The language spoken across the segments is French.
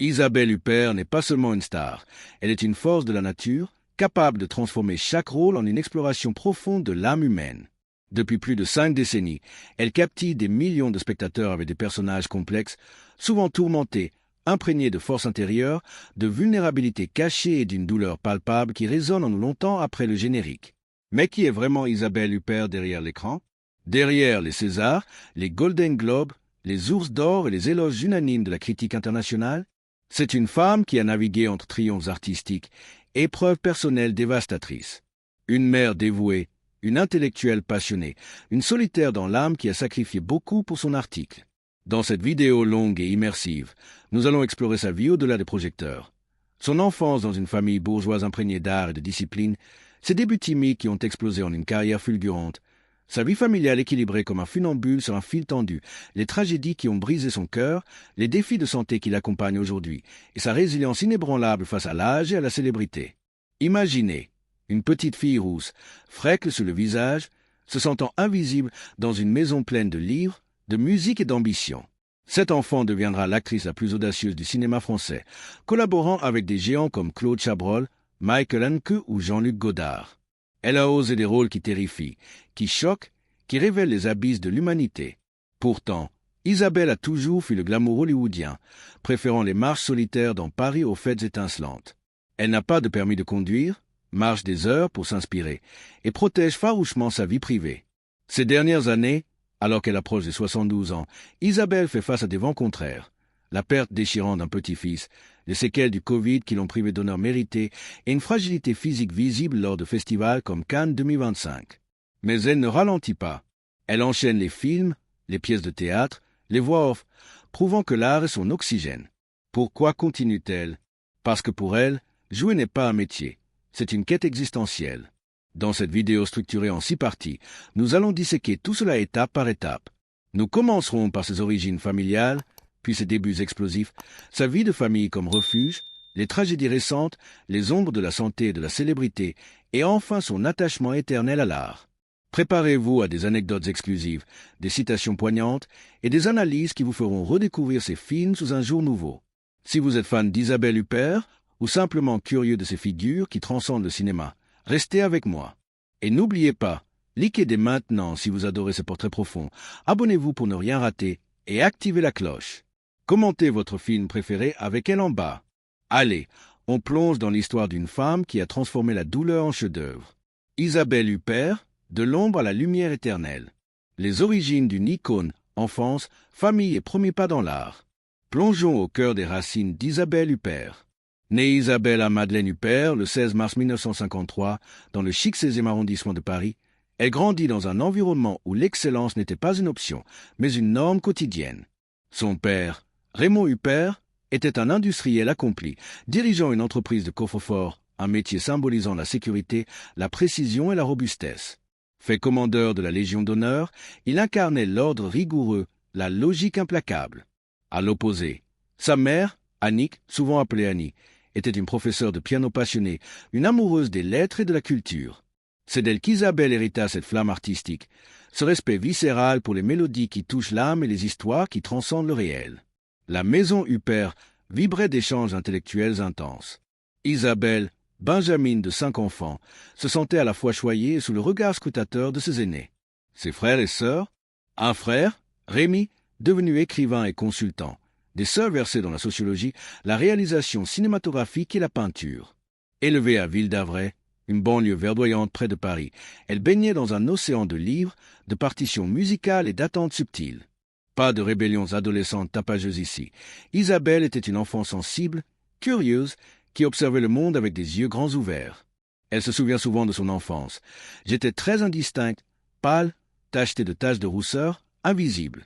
Isabelle Huppert n'est pas seulement une star, elle est une force de la nature, capable de transformer chaque rôle en une exploration profonde de l'âme humaine. Depuis plus de 5 décennies, elle captive des millions de spectateurs avec des personnages complexes, souvent tourmentés, imprégnés de force intérieure, de vulnérabilité cachée et d'une douleur palpable qui résonne en nous longtemps après le générique. Mais qui est vraiment Isabelle Huppert derrière l'écran? Derrière les Césars, les Golden Globes, les Ours d'Or et les éloges unanimes de la critique internationale, c'est une femme qui a navigué entre triomphes artistiques et épreuves personnelles dévastatrices. Une mère dévouée, une intellectuelle passionnée, une solitaire dans l'âme qui a sacrifié beaucoup pour son article. Dans cette vidéo longue et immersive, nous allons explorer sa vie au-delà des projecteurs. Son enfance dans une famille bourgeoise imprégnée d'art et de discipline, ses débuts timides qui ont explosé en une carrière fulgurante, sa vie familiale équilibrée comme un funambule sur un fil tendu, les tragédies qui ont brisé son cœur, les défis de santé qui l'accompagnent aujourd'hui, et sa résilience inébranlable face à l'âge et à la célébrité. Imaginez une petite fille rousse, frecle sur le visage, se sentant invisible dans une maison pleine de livres, de musique et d'ambition. Cet enfant deviendra l'actrice la plus audacieuse du cinéma français, collaborant avec des géants comme Claude Chabrol, Michael Haneke ou Jean-Luc Godard. Elle a osé des rôles qui terrifient, qui choquent, qui révèlent les abysses de l'humanité. Pourtant, Isabelle a toujours fui le glamour hollywoodien, préférant les marches solitaires dans Paris aux fêtes étincelantes. Elle n'a pas de permis de conduire, marche des heures pour s'inspirer, et protège farouchement sa vie privée. Ces dernières années, alors qu'elle approche des 72 ans, Isabelle fait face à des vents contraires. La perte déchirante d'un petit-fils, les séquelles du Covid qui l'ont privé d'honneurs mérités et une fragilité physique visible lors de festivals comme Cannes 2025. Mais elle ne ralentit pas. Elle enchaîne les films, les pièces de théâtre, les voix off, prouvant que l'art est son oxygène. Pourquoi continue-t-elle? Parce que pour elle, jouer n'est pas un métier, c'est une quête existentielle. Dans cette vidéo structurée en 6 parties, nous allons disséquer tout cela étape par étape. Nous commencerons par ses origines familiales, puis ses débuts explosifs, sa vie de famille comme refuge, les tragédies récentes, les ombres de la santé et de la célébrité, et enfin son attachement éternel à l'art. Préparez-vous à des anecdotes exclusives, des citations poignantes et des analyses qui vous feront redécouvrir ces films sous un jour nouveau. Si vous êtes fan d'Isabelle Huppert ou simplement curieux de ces figures qui transcendent le cinéma, restez avec moi. Et n'oubliez pas, likez dès maintenant si vous adorez ces portraits profonds, abonnez-vous pour ne rien rater et activez la cloche. Commentez votre film préféré avec elle en bas. Allez, on plonge dans l'histoire d'une femme qui a transformé la douleur en chef-d'œuvre. Isabelle Huppert, de l'ombre à la lumière éternelle. Les origines d'une icône, enfance, famille et premiers pas dans l'art. Plongeons au cœur des racines d'Isabelle Huppert. Née Isabelle à Madeleine Huppert le 16 mars 1953 dans le chic 16e arrondissement de Paris, elle grandit dans un environnement où l'excellence n'était pas une option, mais une norme quotidienne. Son père, Raymond Huppert, était un industriel accompli, dirigeant une entreprise de coffre-fort, un métier symbolisant la sécurité, la précision et la robustesse. Fait commandeur de la Légion d'honneur, il incarnait l'ordre rigoureux, la logique implacable. À l'opposé, sa mère, Annick, souvent appelée Annie, était une professeure de piano passionnée, une amoureuse des lettres et de la culture. C'est d'elle qu'Isabelle hérita cette flamme artistique, ce respect viscéral pour les mélodies qui touchent l'âme et les histoires qui transcendent le réel. La maison Huppert vibrait d'échanges intellectuels intenses. Isabelle, benjamine de 5 enfants, se sentait à la fois choyée et sous le regard scrutateur de ses aînés. Ses frères et sœurs, un frère, Rémi, devenu écrivain et consultant, des sœurs versées dans la sociologie, la réalisation cinématographique et la peinture. Élevée à Ville-d'Avray, une banlieue verdoyante près de Paris, elle baignait dans un océan de livres, de partitions musicales et d'attentes subtiles. Pas de rébellions adolescentes tapageuses ici. Isabelle était une enfant sensible, curieuse, qui observait le monde avec des yeux grands ouverts. Elle se souvient souvent de son enfance. J'étais très indistincte, pâle, tachetée de taches de rousseur, invisible.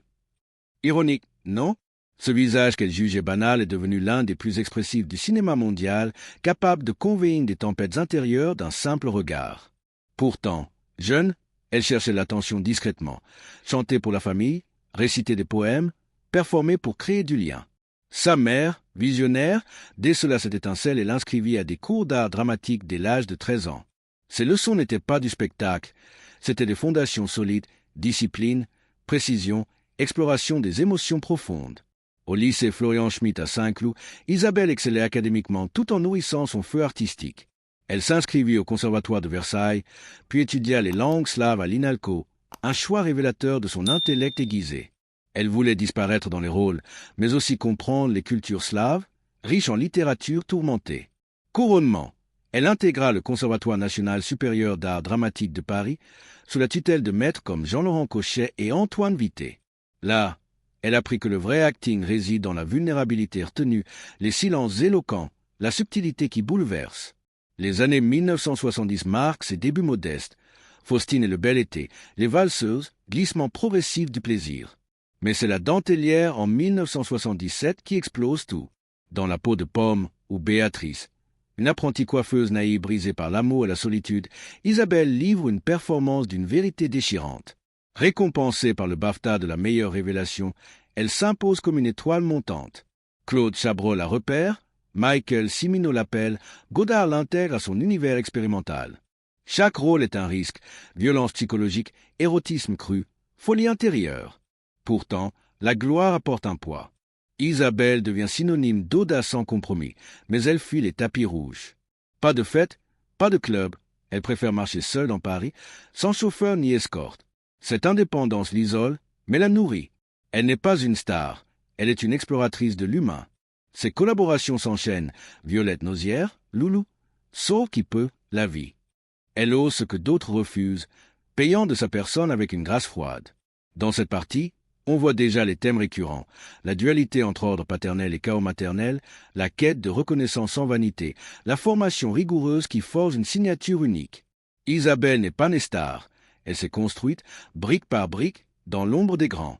Ironique, non? Ce visage qu'elle jugeait banal est devenu l'un des plus expressifs du cinéma mondial, capable de convaincre des tempêtes intérieures d'un simple regard. Pourtant, jeune, elle cherchait l'attention discrètement, chantait pour la famille, récitait des poèmes, performait pour créer du lien. Sa mère, visionnaire, décela cette étincelle et l'inscrivit à des cours d'art dramatique dès l'âge de 13 ans. Ses leçons n'étaient pas du spectacle, c'étaient des fondations solides, discipline, précision, exploration des émotions profondes. Au lycée Florian Schmitt à Saint-Cloud, Isabelle excellait académiquement tout en nourrissant son feu artistique. Elle s'inscrivit au Conservatoire de Versailles, puis étudia les langues slaves à l'INALCO, un choix révélateur de son intellect aiguisé. Elle voulait disparaître dans les rôles, mais aussi comprendre les cultures slaves, riches en littérature tourmentée. Couronnement. Elle intégra le Conservatoire national supérieur d'art dramatique de Paris, sous la tutelle de maîtres comme Jean-Laurent Cochet et Antoine Vitté. Là, elle apprit que le vrai acting réside dans la vulnérabilité retenue, les silences éloquents, la subtilité qui bouleverse. Les années 1970 marquent ses débuts modestes. Faustine et le bel été, les valseuses, glissement progressif du plaisir. Mais c'est la dentelière en 1977 qui explose tout. Dans La peau de pomme ou Béatrice, une apprentie coiffeuse naïve brisée par l'amour et la solitude, Isabelle livre une performance d'une vérité déchirante. Récompensée par le BAFTA de la meilleure révélation, elle s'impose comme une étoile montante. Claude Chabrol la repère, Michael Cimino l'appelle, Godard l'intègre à son univers expérimental. Chaque rôle est un risque, violence psychologique, érotisme cru, folie intérieure. Pourtant, la gloire apporte un poids. Isabelle devient synonyme d'audace sans compromis, mais elle fuit les tapis rouges. Pas de fête, pas de club, elle préfère marcher seule dans Paris, sans chauffeur ni escorte. Cette indépendance l'isole, mais la nourrit. Elle n'est pas une star, elle est une exploratrice de l'humain. Ses collaborations s'enchaînent, Violette Nozière, Loulou, sauve qui peut la vie. Elle ose ce que d'autres refusent, payant de sa personne avec une grâce froide. Dans cette partie, on voit déjà les thèmes récurrents, la dualité entre ordre paternel et chaos maternel, la quête de reconnaissance sans vanité, la formation rigoureuse qui forge une signature unique. Isabelle n'est pas née star, elle s'est construite, brique par brique, dans l'ombre des grands.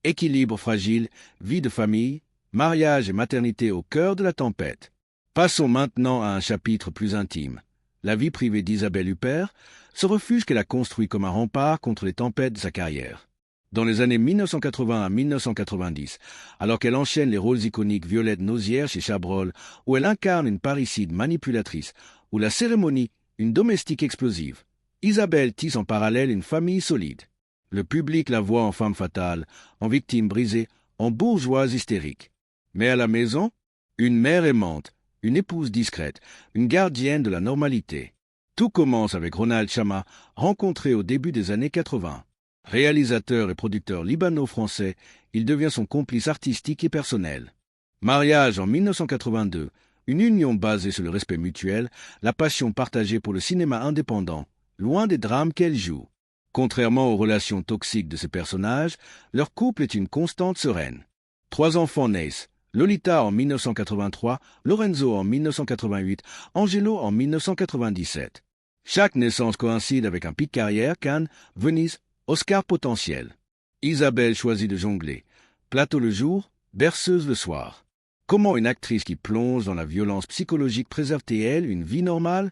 Équilibre fragile, vie de famille, mariage et maternité au cœur de la tempête. Passons maintenant à un chapitre plus intime. La vie privée d'Isabelle Huppert, ce refuge qu'elle a construit comme un rempart contre les tempêtes de sa carrière. Dans les années 1980 à 1990, alors qu'elle enchaîne les rôles iconiques Violette Nozière chez Chabrol, où elle incarne une parricide manipulatrice, ou La cérémonie, une domestique explosive, Isabelle tisse en parallèle une famille solide. Le public la voit en femme fatale, en victime brisée, en bourgeoise hystérique. Mais à la maison, une mère aimante, une épouse discrète, une gardienne de la normalité. Tout commence avec Ronald Chama, rencontré au début des années 80. Réalisateur et producteur libano-français, il devient son complice artistique et personnel. Mariage en 1982, une union basée sur le respect mutuel, la passion partagée pour le cinéma indépendant, loin des drames qu'elle joue. Contrairement aux relations toxiques de ces personnages, leur couple est une constante sereine. 3 enfants naissent, Lolita en 1983, Lorenzo en 1988, Angelo en 1997. Chaque naissance coïncide avec un pic carrière, Cannes, Venise, Oscar potentiel. Isabelle choisit de jongler. Plateau le jour, berceuse le soir. Comment une actrice qui plonge dans la violence psychologique préserve-t-elle une vie normale?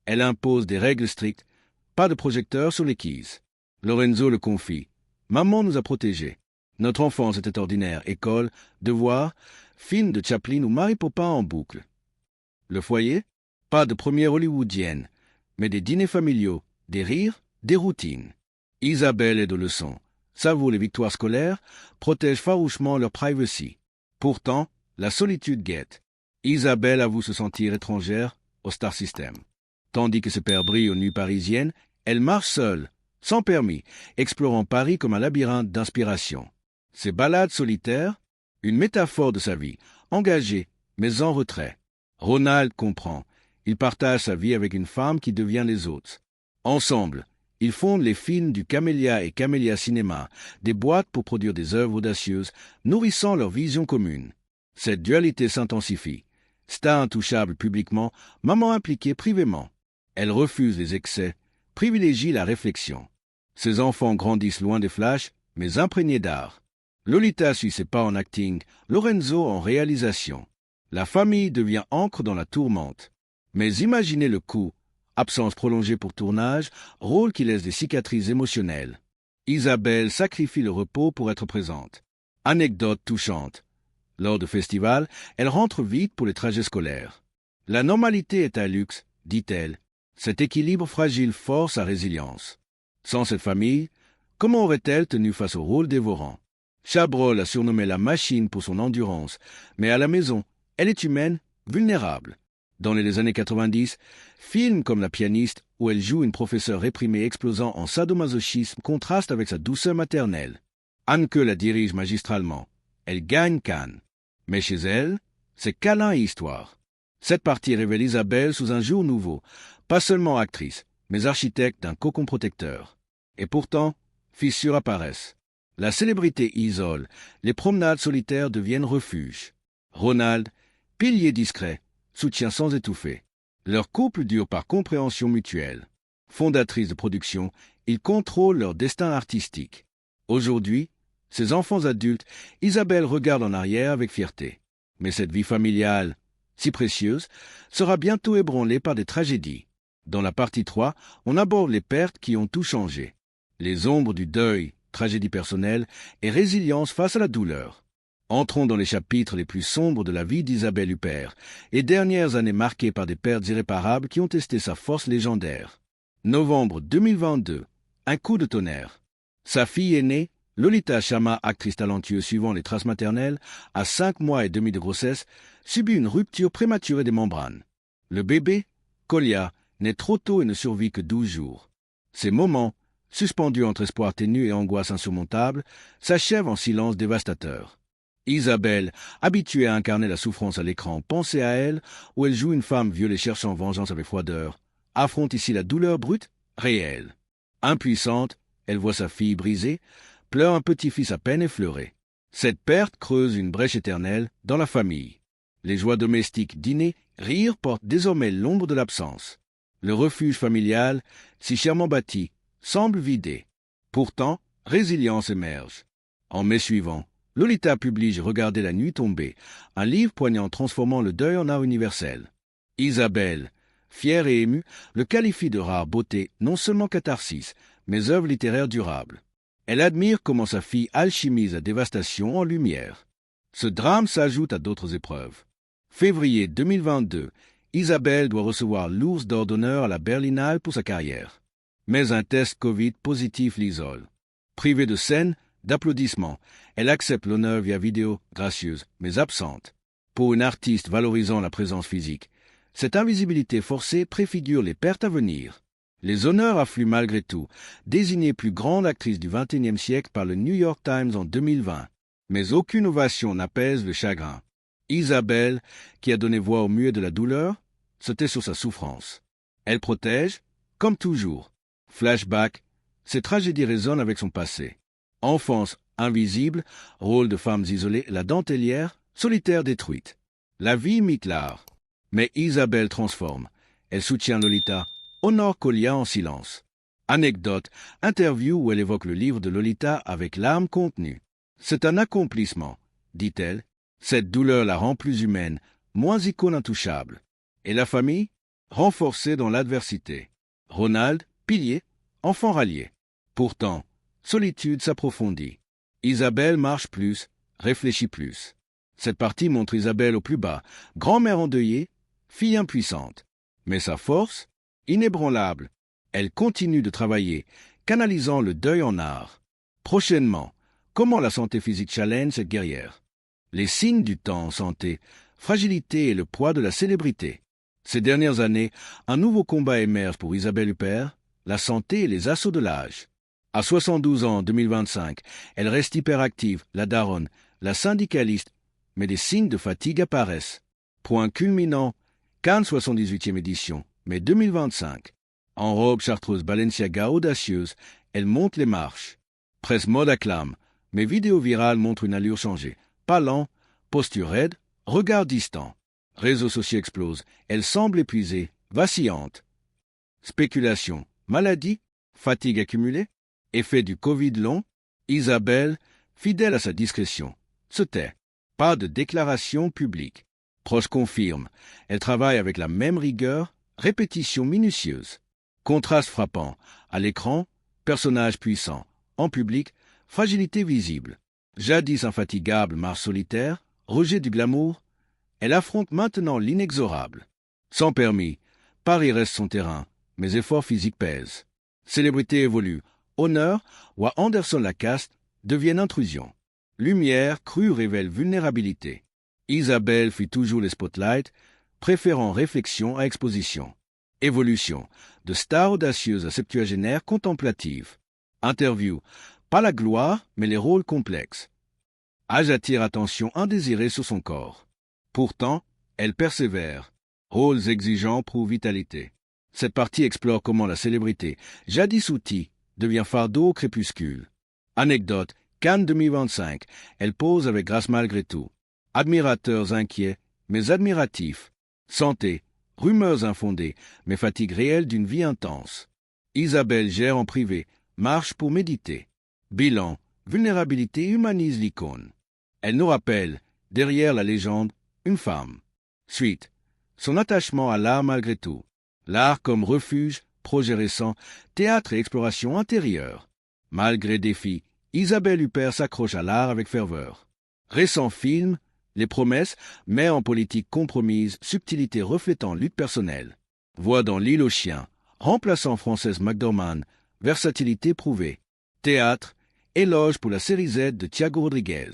Elle impose des règles strictes, pas de projecteur sur les keys. Lorenzo le confie. Maman nous a protégés. Notre enfance était ordinaire, école, devoirs, film de Chaplin ou Mary Poppins en boucle. Le foyer? Pas de première hollywoodienne, mais des dîners familiaux, des rires, des routines. Isabelle est de leçons, savoure les victoires scolaires, protège farouchement leur privacy. Pourtant, la solitude guette. Isabelle avoue se sentir étrangère au star system. Tandis que ses pères brillent aux nuits parisiennes, elle marche seule, sans permis, explorant Paris comme un labyrinthe d'inspiration. Ses balades solitaires, une métaphore de sa vie, engagée, mais en retrait. Ronald comprend. Il partage sa vie avec une femme qui devient les autres. Ensemble, ils fondent les films du Camélia et Camélia Cinéma, des boîtes pour produire des œuvres audacieuses, nourrissant leur vision commune. Cette dualité s'intensifie. Star intouchable publiquement, maman impliquée privément. Elle refuse les excès, privilégie la réflexion. Ses enfants grandissent loin des flashs, mais imprégnés d'art. Lolita suit ses pas en acting, Lorenzo en réalisation. La famille devient ancre dans la tourmente. Mais imaginez le coup. Absence prolongée pour tournage, rôle qui laisse des cicatrices émotionnelles. Isabelle sacrifie le repos pour être présente. Anecdote touchante. Lors de festivals, elle rentre vite pour les trajets scolaires. La normalité est un luxe, dit-elle. Cet équilibre fragile force sa résilience. Sans cette famille, comment aurait-elle tenu face au rôle dévorant? Chabrol a surnommé la machine pour son endurance, mais à la maison, elle est humaine, vulnérable. Dans les années 90, films comme La pianiste, où elle joue une professeure réprimée explosant en sadomasochisme, contrastent avec sa douceur maternelle. Haneke la dirige magistralement. Elle gagne Cannes. Mais chez elle, c'est câlin et histoire. Cette partie révèle Isabelle sous un jour nouveau, pas seulement actrice, mais architecte d'un cocon protecteur. Et pourtant, fissures apparaissent. La célébrité isole, les promenades solitaires deviennent refuge. Ronald, pilier discret, soutient sans étouffer. Leur couple dure par compréhension mutuelle. Fondatrice de production, ils contrôlent leur destin artistique. Aujourd'hui, ses enfants adultes, Isabelle regarde en arrière avec fierté. Mais cette vie familiale, si précieuse, sera bientôt ébranlée par des tragédies. Dans la partie 3, on aborde les pertes qui ont tout changé. Les ombres du deuil, tragédie personnelle et résilience face à la douleur. Entrons dans les chapitres les plus sombres de la vie d'Isabelle Huppert, et dernières années marquées par des pertes irréparables qui ont testé sa force légendaire. Novembre 2022, un coup de tonnerre. Sa fille aînée, Lolita Chama, actrice talentueuse suivant les traces maternelles, à 5 mois et demi de grossesse, subit une rupture prématurée des membranes. Le bébé, Kolia, naît trop tôt et ne survit que 12 jours. Ces moments, suspendus entre espoir ténu et angoisse insurmontable, s'achèvent en silence dévastateur. Isabelle, habituée à incarner la souffrance à l'écran, pensez à elle, où elle joue une femme violée cherchant vengeance avec froideur, affronte ici la douleur brute, réelle. Impuissante, elle voit sa fille brisée, pleure un petit-fils à peine effleuré. Cette perte creuse une brèche éternelle dans la famille. Les joies domestiques, dîner, rire portent désormais l'ombre de l'absence. Le refuge familial, si chèrement bâti, semble vidé. Pourtant, résilience émerge. En mai suivant, Lolita publie Regarder la nuit tombée, un livre poignant transformant le deuil en art universel. Isabelle, fière et émue, le qualifie de rare beauté, non seulement catharsis, mais œuvre littéraire durable. Elle admire comment sa fille alchimise la dévastation en lumière. Ce drame s'ajoute à d'autres épreuves. Février 2022, Isabelle doit recevoir l'Ours d'or d'honneur à la Berlinale pour sa carrière. Mais un test Covid positif l'isole. Privée de scène, d'applaudissements, elle accepte l'honneur via vidéo, gracieuse, mais absente. Pour une artiste valorisant la présence physique, cette invisibilité forcée préfigure les pertes à venir. Les honneurs affluent malgré tout, désignée plus grande actrice du XXIe siècle par le New York Times en 2020. Mais aucune ovation n'apaise le chagrin. Isabelle, qui a donné voix au muet de la douleur, se tait sur sa souffrance. Elle protège, comme toujours. Flashback, ces tragédies résonnent avec son passé. Enfance invisible, rôle de femmes isolées, la dentelière, solitaire détruite. La vie imite l'art. Mais Isabelle transforme. Elle soutient Lolita, honore Kolia en silence. Anecdote, interview où elle évoque le livre de Lolita avec l'âme contenue. C'est un accomplissement, dit-elle. Cette douleur la rend plus humaine, moins icône intouchable. Et la famille, renforcée dans l'adversité. Ronald, pilier, enfant rallié. Pourtant, solitude s'approfondit. Isabelle marche plus, réfléchit plus. Cette partie montre Isabelle au plus bas, grand-mère endeuillée, fille impuissante. Mais sa force, inébranlable, elle continue de travailler, canalisant le deuil en art. Prochainement, comment la santé physique challenge cette guerrière? Les signes du temps en santé, fragilité et le poids de la célébrité. Ces dernières années, un nouveau combat émerge pour Isabelle Huppert, la santé et les assauts de l'âge. À 72 ans en 2025, elle reste hyperactive, la daronne, la syndicaliste, mais des signes de fatigue apparaissent. Point culminant, Cannes 78e édition, mai 2025. En robe chartreuse Balenciaga audacieuse, elle monte les marches. Presse mode acclame, mais vidéo virale montre une allure changée. Pas lent, posture raide, regard distant. Réseaux sociaux explosent, elle semble épuisée, vacillante. Spéculation, maladie, fatigue accumulée, effet du Covid long, Isabelle, fidèle à sa discrétion, se tait. Pas de déclaration publique. Proche confirme, elle travaille avec la même rigueur, répétition minutieuse. Contraste frappant, à l'écran, personnage puissant, en public, fragilité visible. Jadis infatigable marche solitaire, rejet du glamour, elle affronte maintenant l'inexorable. Sans permis, Paris reste son terrain, mais efforts physiques pèsent. Célébrité évolue, honneur ou à Anderson Lacaste deviennent intrusion. Lumière crue révèle vulnérabilité. Isabelle fuit toujours les spotlights, préférant réflexion à exposition. Évolution, de star audacieuse à septuagénaire contemplative. Interview, pas la gloire, mais les rôles complexes. Âge attire attention indésirée sur son corps. Pourtant, elle persévère. Rôles exigeants prouvent vitalité. Cette partie explore comment la célébrité, jadis outil, devient fardeau au crépuscule. Anecdote, Cannes 2025, elle pose avec grâce malgré tout. Admirateurs inquiets, mais admiratifs. Santé, rumeurs infondées, mais fatigue réelle d'une vie intense. Isabelle gère en privé, marche pour méditer. Bilan, vulnérabilité humanise l'icône. Elle nous rappelle, derrière la légende, une femme. Suite, son attachement à l'art malgré tout. L'art comme refuge, projet récent, théâtre et exploration intérieure. Malgré défis, Isabelle Huppert s'accroche à l'art avec ferveur. Récent film, Les promesses, mais en politique compromise, subtilité reflétant lutte personnelle. Voix dans L'île aux chiens, remplaçant Frances McDormand, versatilité prouvée. Théâtre, éloge pour la série Z de Thiago Rodriguez.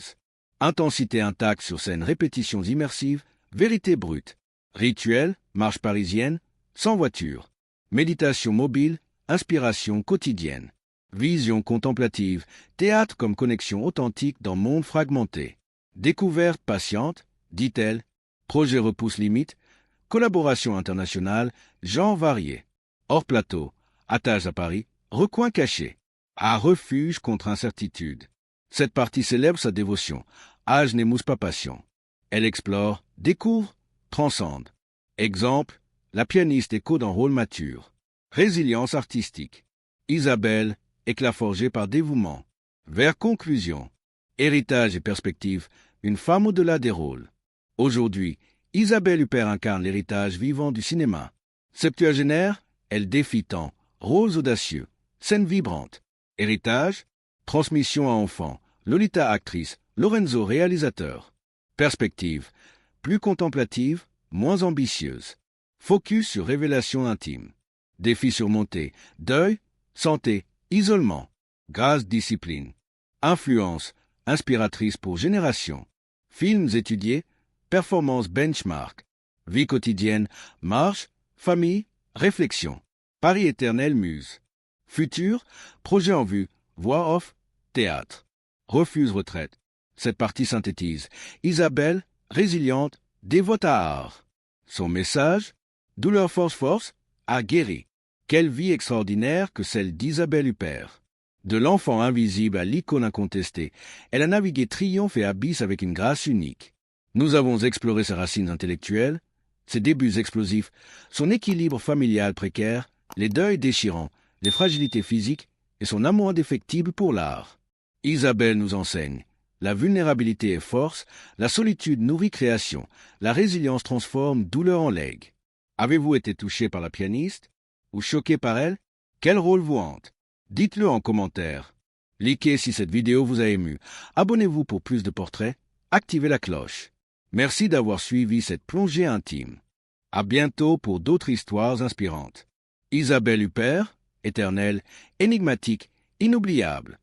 Intensité intacte sur scène, répétitions immersives, vérité brute. Rituel, marche parisienne, sans voiture. Méditation mobile, inspiration quotidienne. Vision contemplative, théâtre comme connexion authentique dans monde fragmenté. Découverte patiente, dit-elle. Projet repousse limite. Collaboration internationale, genre varié. Hors plateau, attache à Paris, recoin caché. À refuge contre incertitude. Cette partie célèbre sa dévotion. Âge n'émousse pas passion. Elle explore, découvre, transcende. Exemple, la pianiste écho d'un rôle mature. Résilience artistique. Isabelle, éclat forgé par dévouement. Vers conclusion. Héritage et perspective, une femme au-delà des rôles. Aujourd'hui, Isabelle Huppert incarne l'héritage vivant du cinéma. Septuagénaire, elle défie tant, rôles audacieux, scène vibrante. Héritage, transmission à enfants, Lolita actrice, Lorenzo réalisateur. Perspective, plus contemplative, moins ambitieuse. Focus sur révélation intime. Défis surmontés, deuil, santé, isolement. Grâce, discipline. Influence, inspiratrice pour génération. Films étudiés, performance benchmark. Vie quotidienne, marche, famille, réflexion. Pari éternel muse. Futur, projet en vue, voix off, théâtre. Refuse retraite. Cette partie synthétise. Isabelle, résiliente, dévote à art. Son message, douleur force, a guéri. Quelle vie extraordinaire que celle d'Isabelle Huppert. De l'enfant invisible à l'icône incontestée, elle a navigué triomphe et abysse avec une grâce unique. Nous avons exploré ses racines intellectuelles, ses débuts explosifs, son équilibre familial précaire, les deuils déchirants, les fragilités physiques et son amour indéfectible pour l'art. Isabelle nous enseigne. La vulnérabilité est force, la solitude nourrit création, la résilience transforme douleur en legs. Avez-vous été touché par la pianiste ou choqué par elle? Quel rôle vous hante? Dites-le en commentaire. Likez si cette vidéo vous a ému. Abonnez-vous pour plus de portraits. Activez la cloche. Merci d'avoir suivi cette plongée intime. À bientôt pour d'autres histoires inspirantes. Isabelle Huppert, éternelle, énigmatique, inoubliable.